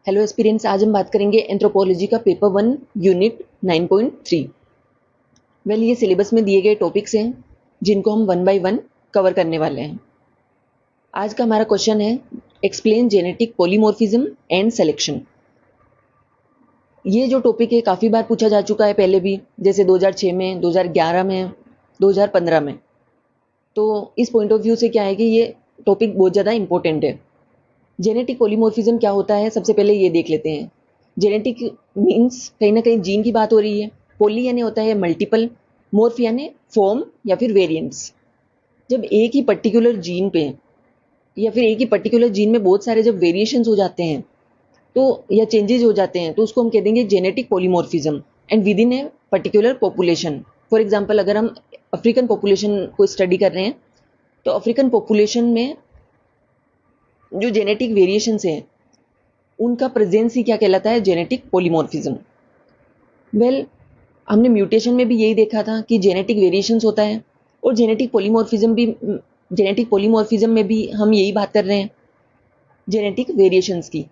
Hello aspirants, आज हम बात करेंगे एंथ्रोपोलॉजी का पेपर 1 यूनिट 9.3। ये सिलेबस में दिए गए टॉपिक्स हैं जिनको हम वन बाय वन कवर करने वाले हैं। आज का हमारा क्वेश्चन है explain genetic polymorphism and selection. ये जो टॉपिक है काफ़ी बार पूछा जा चुका है पहले भी, जैसे 2006 में, 2011 में, 2015 में। तो इस पॉइंट ऑफ व्यू से क्या है कि ये टॉपिक बहुत ज़्यादा इंपॉर्टेंट है। जेनेटिक पॉलीमॉर्फिज्म क्या होता है, सबसे पहले ये देख लेते हैं। जेनेटिक मीन्स कहीं ना कहीं जीन की बात हो रही है। पोली यानी होता है मल्टीपल, मॉर्फ यानी फॉर्म या फिर वेरिएंट्स। जब एक ही पर्टिकुलर जीन पे या फिर एक ही पर्टिकुलर जीन में बहुत सारे जब वेरिएशंस हो जाते हैं तो या चेंजेस हो जाते हैं तो उसको हम कह देंगे genetic polymorphism and with in a particular population. For example, अगर हम अफ्रीकन पॉपुलेशन को स्टडी कर रहे हैं तो अफ्रीकन पॉपुलेशन में जो जेनेटिक वेरिएशंस हैं उनका प्रेजेंस ही क्या कहलाता है, जेनेटिक पॉलीमॉर्फिज्म। हमने म्यूटेशन में भी यही देखा था कि जेनेटिक वेरिएशंस होता है, और जेनेटिक पॉलीमॉर्फिज्म में भी हम यही बात कर रहे हैं, जेनेटिक वेरिएशंस की।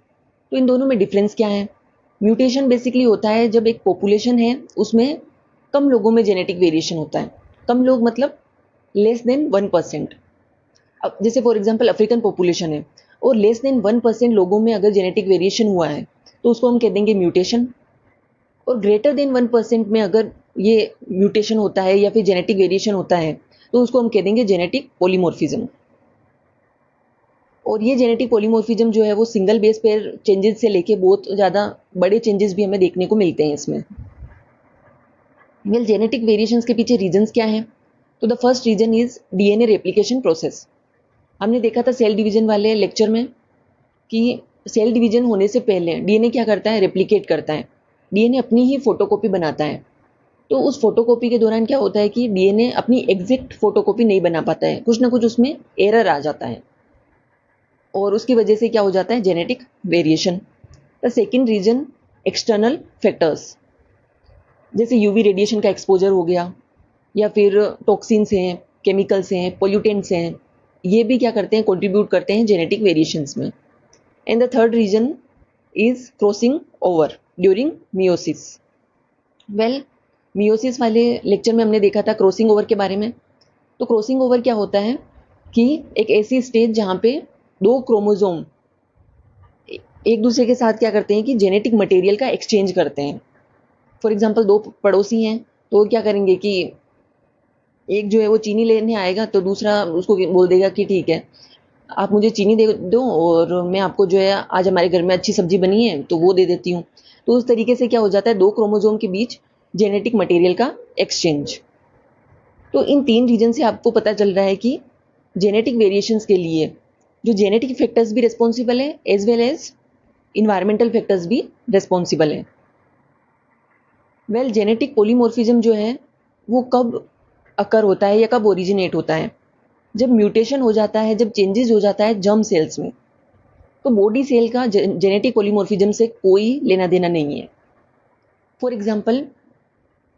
तो इन दोनों में डिफरेंस क्या है? म्यूटेशन बेसिकली होता है जब एक पॉपुलेशन है उसमें कम लोगों में जेनेटिक वेरिएशन होता है। कम लोग मतलब लेस देन 1%। अब जैसे फॉर एग्जांपल अफ्रीकन पॉपुलेशन है और लेस देन 1% लोगों में अगर जेनेटिक वेरिएशन हुआ है तो उसको हम कह देंगे म्यूटेशन। और ग्रेटर देन 1% में अगर ये म्यूटेशन होता है या फिर जेनेटिक वेरिएशन होता है तो उसको हम कह देंगे जेनेटिक पॉलीमॉर्फिज्म। और ये जेनेटिक पॉलीमॉर्फिज्म जो है वो सिंगल बेस पेयर चेंजेस से लेके बहुत ज़्यादा बड़े चेंजेस भी हमें देखने को मिलते हैं इसमें। जेनेटिक वेरिएशंस के पीछे रीजंस क्या हैं? तो the first reason is DNA replication process. हमने देखा था सेल डिवीजन वाले लेक्चर में कि सेल डिवीजन होने से पहले डीएनए क्या करता है, रेप्लिकेट करता है। डीएनए अपनी ही फोटोकॉपी बनाता है। तो उस फोटोकॉपी के दौरान क्या होता है कि डीएनए अपनी एग्जैक्ट फोटोकॉपी नहीं बना पाता है, कुछ ना कुछ उसमें एरर आ जाता है और उसकी वजह से क्या हो जाता है, genetic variation. The second reason external factors, जैसे यूवी रेडिएशन का एक्सपोजर हो गया या फिर टॉक्सिन्स हैं, केमिकल्स हैं, पोल्यूटेंट्स हैं, ये भी क्या करते हैं, कंट्रीब्यूट करते हैं जेनेटिक वेरिएशंस में। And the third reason is crossing over during meiosis. Meiosis वाले लेक्चर में हमने देखा था क्रॉसिंग ओवर के बारे में। तो क्रॉसिंग ओवर क्या होता है कि एक ऐसी स्टेज जहाँ पे दो क्रोमोसोम एक दूसरे के साथ क्या करते हैं कि जेनेटिक मटेरियल का एक्सचेंज करते हैं। फॉर एग्जांपल, दो पड़ोसी हैं तो वो क्या करेंगे कि एक जो है वो चीनी लेने आएगा तो दूसरा उसको बोल देगा कि ठीक है, आप मुझे चीनी दे दो और मैं आपको जो है आज हमारे घर में अच्छी सब्जी बनी है तो वो दे देती हूँ। तो उस तरीके से क्या हो जाता है, दो क्रोमोसोम के बीच जेनेटिक मटेरियल का एक्सचेंज। तो इन तीन रीजन से आपको पता चल रहा है कि जेनेटिक वेरिएशंस के लिए जो जेनेटिक फैक्टर्स भी रिस्पॉन्सिबल है as well as environmental factors भी रिस्पॉन्सिबल है। जेनेटिक पॉलीमॉर्फिज्म जो है वो कब अकर होता है या कब ओरिजिनेट होता है? जब म्यूटेशन हो जाता है, जब चेंजेस हो जाता है जर्म सेल्स में। तो बॉडी सेल का जेनेटिक पॉलीमॉर्फिज्म से कोई लेना देना नहीं है। फॉर एग्जांपल,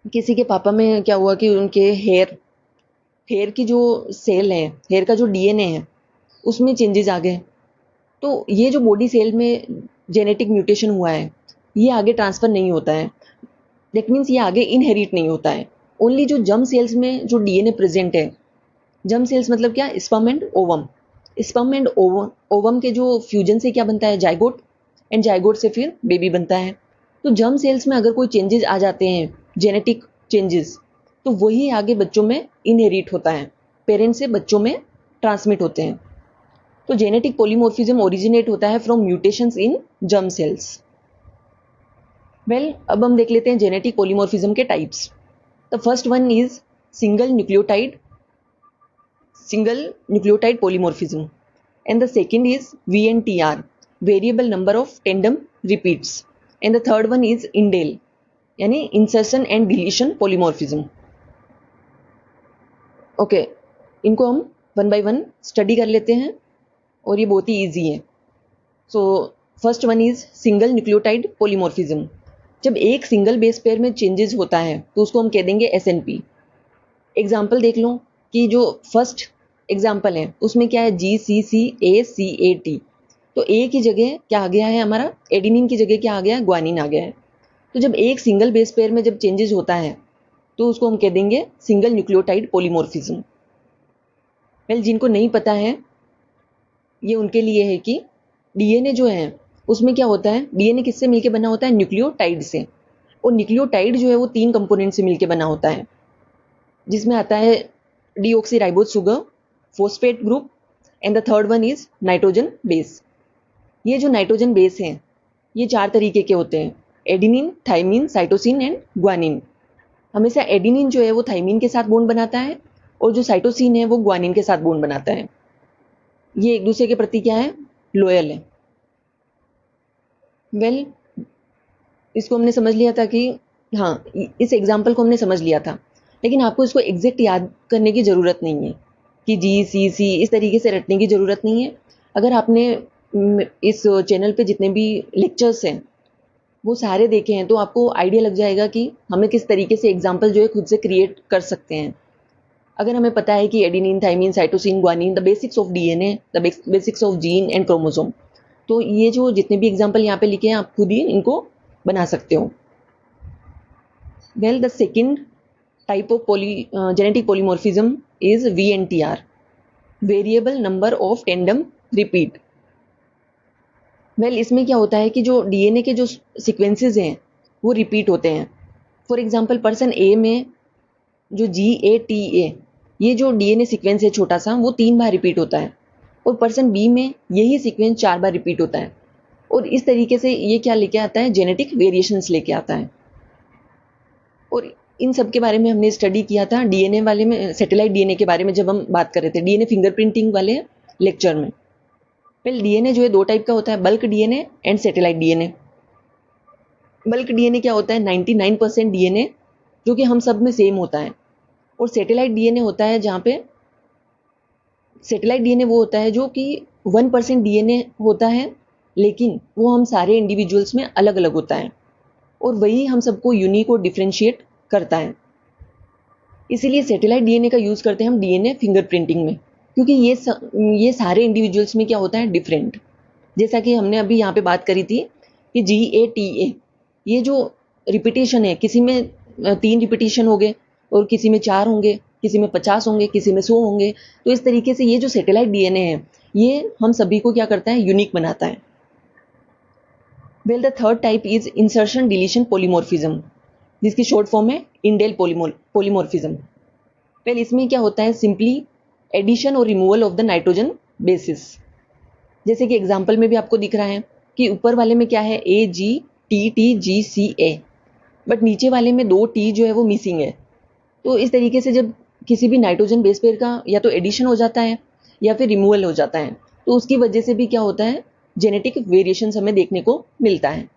किसी के पापा में क्या हुआ कि उनके हेयर की जो सेल है, हेयर का जो डीएनए है उसमें चेंजेस आ गए। तो ये जो बॉडी सेल में जेनेटिक म्यूटेशन हुआ है ये आगे ट्रांसफ़र नहीं होता है। दैट मीन्स ये आगे इनहेरिट नहीं होता है। ओनली जो जर्म सेल्स में जो डीएनए प्रेजेंट है, जर्म सेल्स मतलब क्या, sperm and ovum. Sperm and ovum के जो फ्यूजन से क्या बनता है, जाइगोट, एंड जाइगोट से फिर बेबी बनता है। तो जर्म सेल्स में अगर कोई चेंजेस आ जाते हैं, जेनेटिक चेंजेस, तो वही आगे बच्चों में इनहेरिट होता है, पेरेंट्स से बच्चों में ट्रांसमिट होते हैं। तो जेनेटिक पॉलीमॉर्फिज्म ओरिजिनेट होता है from mutations in germ cells. अब हम देख लेते हैं जेनेटिक पॉलीमॉर्फिज्म के types. The first one is single nucleotide polymorphism, and the second is VNTR, variable number of tandem repeats, and the third one is indel यानी insertion and deletion polymorphism। Okay, इनको हम one by one study कर लेते हैं और ये बहुत ही easy है। So first one is single nucleotide polymorphism। जब एक सिंगल बेस पेयर में चेंजेस होता है तो उसको हम कह देंगे SNP। एग्जाम्पल देख लो कि जो फर्स्ट एग्जाम्पल है उसमें क्या है, GCCACAT। तो ए की जगह क्या आ गया है हमारा, एडिनिन की जगह क्या आ गया है, ग्वानिन आ गया है। तो जब एक सिंगल बेस पेयर में जब चेंजेस होता है तो उसको हम कह देंगे सिंगल न्यूक्लियोटाइड पॉलीमॉर्फिज्म। वेल, जिनको नहीं पता है ये उनके लिए है कि डीएनए जो है उसमें क्या होता है, डीएनए किससे मिलके बना होता है, न्यूक्लियोटाइड से। और न्यूक्लियोटाइड जो है वो 3 कंपोनेंट से मिलके बना होता है, जिसमें आता है deoxyribose sugar, phosphate group and the third one is nitrogen base. ये जो नाइट्रोजन बेस हैं ये 4 तरीके के होते हैं, adenine, thymine, cytosine and guanine. हमेशा एडिनिन जो है वो थाइमिन के साथ बॉन्ड बनाता है और जो साइटोसिन है वो ग्वानिन के साथ बॉन्ड बनाता है। ये एक दूसरे के प्रति क्या है, लॉयल है। वेल, इसको हमने समझ लिया था कि हाँ, इस एग्जाम्पल को हमने समझ लिया था, लेकिन आपको इसको एग्जैक्ट याद करने की ज़रूरत नहीं है कि जी सी सी इस तरीके से रटने की ज़रूरत नहीं है। अगर आपने इस चैनल पे जितने भी लेक्चर्स हैं वो सारे देखे हैं तो आपको आइडिया लग जाएगा कि हमें किस तरीके से एग्जाम्पल जो है खुद से क्रिएट कर सकते हैं। अगर हमें पता है कि adenine, thymine, cytosine, guanine, the basics of DNA, the basics of gene and chromosome, तो ये जो जितने भी एग्जाम्पल यहाँ पे लिखे हैं आप खुद ही इनको बना सकते हो। Well, the second type of genetic polymorphism is VNTR, variable number of tandem repeat. Well, इसमें क्या होता है कि जो डीएनए के जो सीक्वेंसेस हैं वो रिपीट होते हैं। फॉर एग्जांपल, पर्सन ए में जो GATA ये जो डीएनए सीक्वेंस है छोटा सा, वो 3 बार रिपीट होता है और पर्सन बी में यही सीक्वेंस 4 बार रिपीट होता है। और इस तरीके से ये क्या लेके आता है, जेनेटिक वेरिएशंस लेके आता है। और इन सब के बारे में हमने स्टडी किया था डीएनए वाले में, सैटेलाइट डीएनए के बारे में जब हम बात कर रहे थे डीएनए फिंगरप्रिंटिंग वाले लेक्चर में। वेल, डीएनए जो है 2 टाइप का होता है, bulk DNA and satellite DNA. Bulk DNA क्या होता है, 99% डीएनए जो कि हम सब में सेम होता है। और सैटेलाइट डीएनए होता है जहाँ पे सैटेलाइट डीएनए वो होता है जो कि 1% डीएनए होता है, लेकिन वो हम सारे इंडिविजुअल्स में अलग अलग होता है और वही हम सबको यूनिक और डिफ्रेंशिएट करता है। इसीलिए सैटेलाइट डीएनए का यूज़ करते हैं हम डीएनए फिंगरप्रिंटिंग में, क्योंकि ये सारे इंडिविजुअल्स में क्या होता है, डिफरेंट। जैसा कि हमने अभी यहाँ पे बात करी थी कि GATA ये जो रिपीटेशन है, किसी में 3 रिपीटेशन हो गए और किसी में 4 होंगे, किसी में 50 होंगे, किसी में 100 होंगे। तो इस तरीके से ये जो सैटेलाइट डीएनए है ये हम सभी को क्या करता है, यूनिक बनाता है। Well, the third type is insertion deletion polymorphism, जिसकी शॉर्ट फॉर्म है इंडेल पॉलीमॉर्फिज्म। वेल, इसमें क्या होता है, सिंपली एडिशन और removal of the nitrogen bases. जैसे कि एग्जाम्पल में भी आपको दिख रहा है कि ऊपर वाले में क्या है, AGTTGCA, बट नीचे वाले में 2 T जो है वो मिसिंग है। तो इस तरीके से जब किसी भी नाइट्रोजन बेस पेयर का या तो एडिशन हो जाता है या फिर रिमूवल हो जाता है तो उसकी वजह से भी क्या होता है, जेनेटिक वेरिएशंस हमें देखने को मिलता है।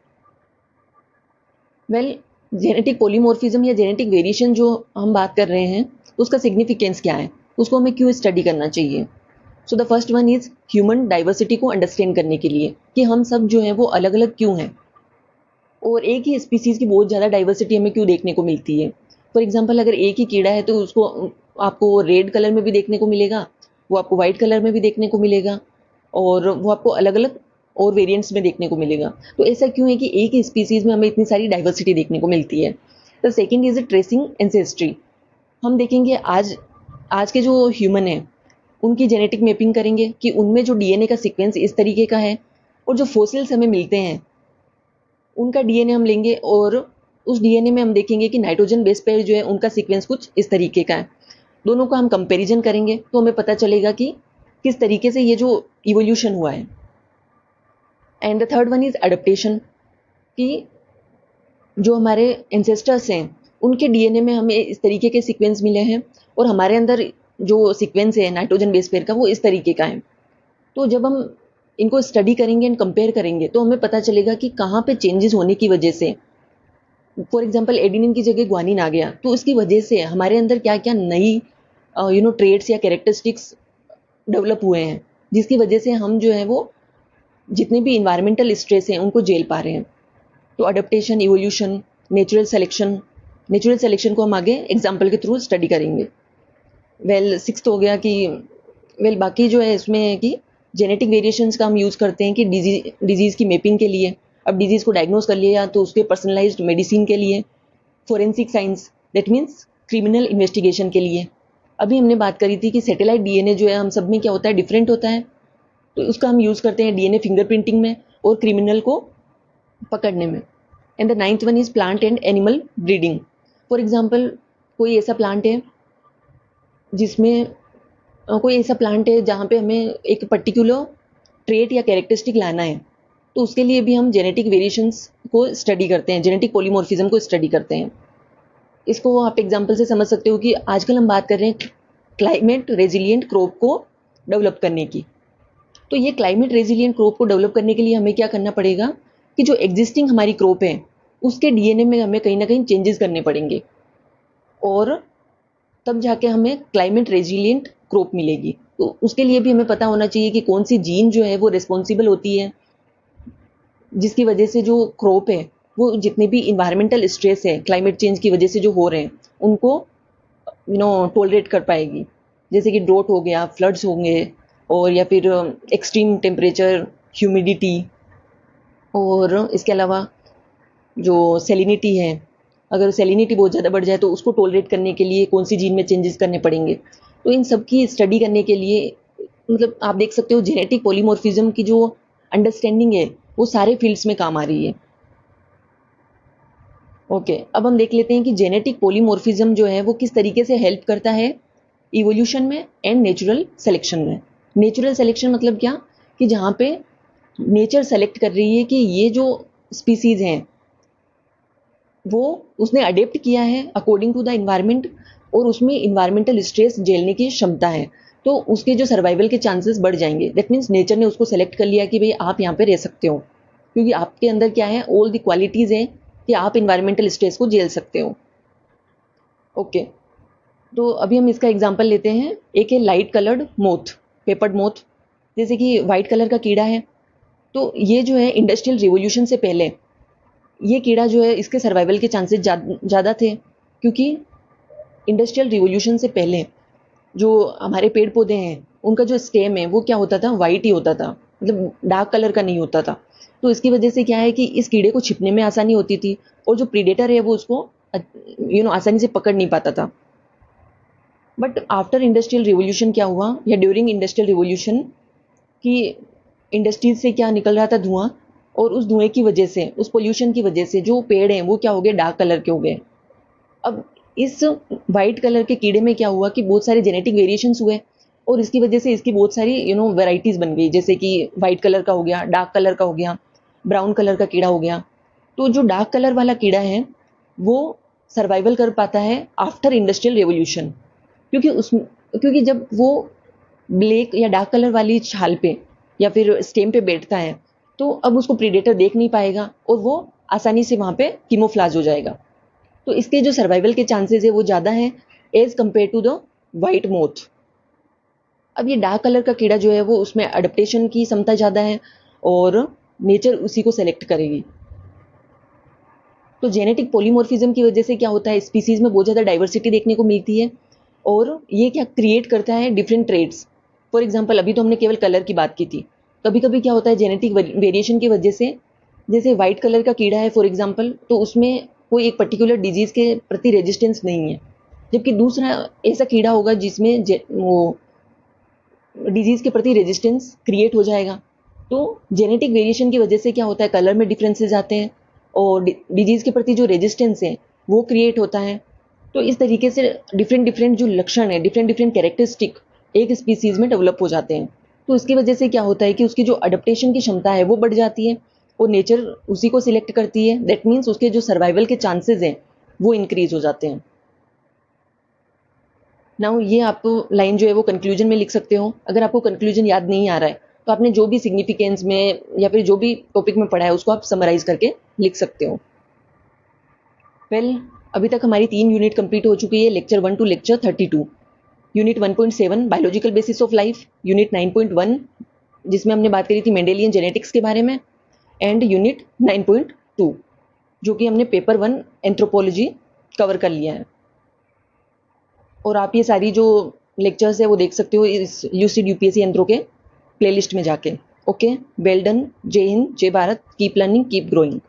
वेल, जेनेटिक पॉलीमॉर्फिज्म या जेनेटिक वेरिएशन जो हम बात कर रहे हैं उसका सिग्निफिकेंस क्या है, उसको हमें क्यों स्टडी करना चाहिए। So the first one is human diversity को अंडरस्टैंड करने के लिए कि हम सब जो है वो अलग अलग क्यों हैं और एक ही स्पीसीज़ की बहुत ज़्यादा डाइवर्सिटी हमें क्यों देखने को मिलती है। फॉर एग्जांपल, अगर एक ही कीड़ा है तो उसको आपको रेड कलर में भी देखने को मिलेगा, वो आपको वाइट कलर में भी देखने को मिलेगा और वो आपको अलग अलग और वेरिएंट्स में देखने को मिलेगा। तो ऐसा क्यों है कि एक ही स्पीसीज़ में हमें इतनी सारी डाइवर्सिटी देखने को मिलती है। The second is tracing ancestry. हम देखेंगे आज के जो ह्यूमन है उनकी जेनेटिक मैपिंग करेंगे कि उनमें जो डीएनए का सीक्वेंस इस तरीके का है और जो फॉसिल्स हमें मिलते हैं उनका डीएनए हम लेंगे और उस डीएनए में हम देखेंगे कि नाइट्रोजन बेस पेयर जो है उनका सीक्वेंस कुछ इस तरीके का है। दोनों का हम कंपैरिजन करेंगे तो हमें पता चलेगा कि किस तरीके से ये जो इवोल्यूशन हुआ है। And the third one is adaptation, कि जो हमारे एंसेस्टर्स हैं उनके डीएनए में हमें इस तरीके के सीक्वेंस मिले हैं और हमारे अंदर जो सीक्वेंस है नाइट्रोजन बेस पेयर का वो इस तरीके का है। तो जब हम इनको स्टडी करेंगे एंड कंपेयर करेंगे तो हमें पता चलेगा कि कहाँ पे चेंजेस होने की वजह से, फॉर एग्जांपल एडिनिन की जगह ग्वानिन आ गया तो उसकी वजह से हमारे अंदर क्या क्या नई ट्रेड्स या कैरेक्टरिस्टिक्स डेवलप हुए हैं, जिसकी वजह से हम जो है वो जितने भी इन्वायरमेंटल स्ट्रेस हैं उनको झेल पा रहे हैं। तो अडेप्टेशन, इवोल्यूशन, नेचुरल सेलेक्शन को हम आगे एग्जाम्पल के थ्रू स्टडी करेंगे। वेल, सिक्स्थ हो गया कि बाकी जो है इसमें है कि जेनेटिक वेरिएशंस का हम यूज़ करते हैं कि डिजीज़ की मैपिंग के लिए, अब डिजीज़ को डायग्नोज कर लिया तो उसके पर्सनलाइज्ड मेडिसिन के लिए, forensic science that means criminal investigation के लिए। अभी हमने बात करी थी कि सैटेलाइट डीएनए जो है हम सब में क्या होता है, डिफरेंट होता है, तो उसका हम यूज़ करते हैं डीएनए फिंगरप्रिंटिंग में और क्रिमिनल को पकड़ने में। And the ninth one is plant and animal breeding. For example कोई ऐसा प्लांट है जिसमें कोई ऐसा प्लांट है जहाँ पे हमें एक पर्टिकुलर ट्रेट या कैरेक्टरिस्टिक लाना है, तो उसके लिए भी हम जेनेटिक वेरिएशंस को स्टडी करते हैं, जेनेटिक पॉलीमॉर्फिज्म को स्टडी करते हैं। इसको आप एग्जांपल से समझ सकते हो कि आजकल हम बात कर रहे हैं क्लाइमेट रेजिलिएंट क्रॉप को डेवलप करने की। तो ये क्लाइमेट रेजिलिएंट क्रॉप को डेवलप करने के लिए हमें क्या करना पड़ेगा कि जो एग्जिस्टिंग हमारी क्रॉप है उसके डीएनए में हमें कहीं ना कहीं चेंजेस करने पड़ेंगे और तब जाके हमें क्लाइमेट रेजिलिएंट क्रॉप मिलेगी। तो उसके लिए भी हमें पता होना चाहिए कि कौन सी जीन जो है वो रिस्पॉन्सिबल होती है जिसकी वजह से जो क्रॉप है वो जितने भी इन्वायरमेंटल स्ट्रेस है क्लाइमेट चेंज की वजह से जो हो रहे हैं उनको टॉलरेट कर पाएगी। जैसे कि ड्रोट हो गया, फ्लड्स होंगे, और या फिर एक्सट्रीम टेम्परेचर, ह्यूमिडिटी, और इसके अलावा जो सेलिनिटी है, अगर सेलिनिटी बहुत ज़्यादा बढ़ जाए तो उसको टॉलरेट करने के लिए कौन सी जीन में चेंजेस करने पड़ेंगे। तो इन सब की स्टडी करने के लिए मतलब आप देख सकते हो जेनेटिक पॉलीमॉर्फिज्म की जो अंडरस्टैंडिंग है वो सारे फील्ड्स में काम आ रही है। ओके, अब हम देख लेते हैं कि जेनेटिक पॉलीमॉर्फिज्म जो है वो किस तरीके से हेल्प करता है इवोल्यूशन में एंड नेचुरल सिलेक्शन में। नेचुरल सिलेक्शन मतलब क्या, कि जहाँ पे नेचर सेलेक्ट कर रही है कि ये जो स्पीसीज हैं वो उसने अडेप्ट किया है अकॉर्डिंग टू द इन्वायरमेंट और उसमें इन्वायरमेंटल स्ट्रेस झेलने की क्षमता है, तो उसके जो सर्वाइवल के चांसेस बढ़ जाएंगे। दैट मीन्स नेचर ने उसको सेलेक्ट कर लिया कि भाई आप यहाँ पे रह सकते हो क्योंकि आपके अंदर क्या है, ऑल द क्वालिटीज़ हैं कि आप इन्वायरमेंटल स्ट्रेस को झेल सकते हो। ओके, तो अभी हम इसका एग्जांपल लेते हैं। एक है light coloured moth, peppered moth, जैसे कि वाइट कलर का कीड़ा है। तो ये जो है इंडस्ट्रियल रिवोल्यूशन से पहले ये कीड़ा जो है इसके सर्वाइवल के चांसेस ज़्यादा थे, क्योंकि इंडस्ट्रियल रिवोल्यूशन से पहले जो हमारे पेड़ पौधे हैं उनका जो स्टेम है वो क्या होता था, वाइट ही होता था, मतलब डार्क कलर का नहीं होता था। तो इसकी वजह से क्या है कि इस कीड़े को छिपने में आसानी होती थी और जो प्रीडेटर है वो उसको आसानी से पकड़ नहीं पाता था। बट आफ्टर इंडस्ट्रियल रिवोल्यूशन क्या हुआ, या ड्यूरिंग इंडस्ट्रियल रिवोल्यूशन, कि इंडस्ट्रीज से क्या निकल रहा था, धुआं, और उस धुएं की वजह से, उस पोल्यूशन की वजह से जो पेड़ हैं वो क्या हो गए, डार्क कलर के हो गए। अब इस वाइट कलर के कीड़े में क्या हुआ कि बहुत सारे जेनेटिक वेरिएशंस हुए और इसकी वजह से इसकी बहुत सारी वैरायटीज बन गई, जैसे कि वाइट कलर का हो गया, डार्क कलर का हो गया, ब्राउन कलर का कीड़ा हो गया। तो जो डार्क कलर वाला कीड़ा है वो सर्वाइवल कर पाता है आफ्टर इंडस्ट्रियल रेवोल्यूशन, क्योंकि जब वो ब्लैक या डार्क कलर वाली छाल पे या फिर स्टेम पे बैठता है तो अब उसको प्रीडेटर देख नहीं पाएगा और वो आसानी से वहाँ पे कीमोफ्लाज हो जाएगा। तो इसके जो सर्वाइवल के चांसेस है वो ज़्यादा हैं as compare to the white moth. अब ये डार्क कलर का कीड़ा जो है वो उसमें अडेप्टेशन की क्षमता ज़्यादा है और नेचर उसी को सेलेक्ट करेगी। तो जेनेटिक पॉलीमॉर्फिज्म की वजह से क्या होता है, स्पीसीज में बहुत ज़्यादा डाइवर्सिटी देखने को मिलती है और ये क्या क्रिएट करता है, डिफरेंट ट्रेड्स। फॉर एग्जाम्पल अभी तो हमने केवल कलर की बात की थी, कभी कभी क्या होता है जेनेटिक वेरिएशन की वजह से, जैसे वाइट कलर का कीड़ा है फॉर एग्जाम्पल, तो उसमें कोई एक पर्टिकुलर डिजीज़ के प्रति रेजिस्टेंस नहीं है, जबकि दूसरा ऐसा कीड़ा होगा जिसमें वो डिजीज़ के प्रति रेजिस्टेंस क्रिएट हो जाएगा। तो जेनेटिक वेरिएशन की वजह से क्या होता है, कलर में डिफरेंसेस आते हैं और डिजीज़ के प्रति जो रेजिस्टेंस है वो क्रिएट होता है। तो इस तरीके से डिफरेंट डिफरेंट जो लक्षण है, डिफरेंट डिफरेंट कैरेक्टरिस्टिक एक स्पीसीज में डेवलप हो जाते हैं। तो इसकी वजह से क्या होता है कि उसकी जो अडेप्टेशन की क्षमता है वो बढ़ जाती है और नेचर उसी को सिलेक्ट करती है। दैट मीन्स उसके जो सर्वाइवल के चांसेस हैं वो इंक्रीज हो जाते हैं। नाउ ये आप लाइन जो है वो कंक्लूजन में लिख सकते हो। अगर आपको कंक्लूजन याद नहीं आ रहा है तो आपने जो भी सिग्निफिकेंस में या फिर जो भी टॉपिक में पढ़ा है उसको आप समराइज करके लिख सकते हो। अभी तक हमारी 3 यूनिट कंप्लीट हो चुकी है, lecture 1 to lecture 32। Unit 1.7 biological basis of life, unit 9.1 जिसमें हमने बात करी थी मेंडेलियन जेनेटिक्स के बारे में, एंड यूनिट 9.2 जो कि हमने पेपर 1 एंथ्रोपोलॉजी कवर कर लिया है। और आप ये सारी जो लेक्चर्स है वो देख सकते हो इस यूसीड यूपीएससी एंथ्रो के प्लेलिस्ट में जाके। ओके, वेल डन, जय हिंद, जय Bharat, keep learning, keep growing.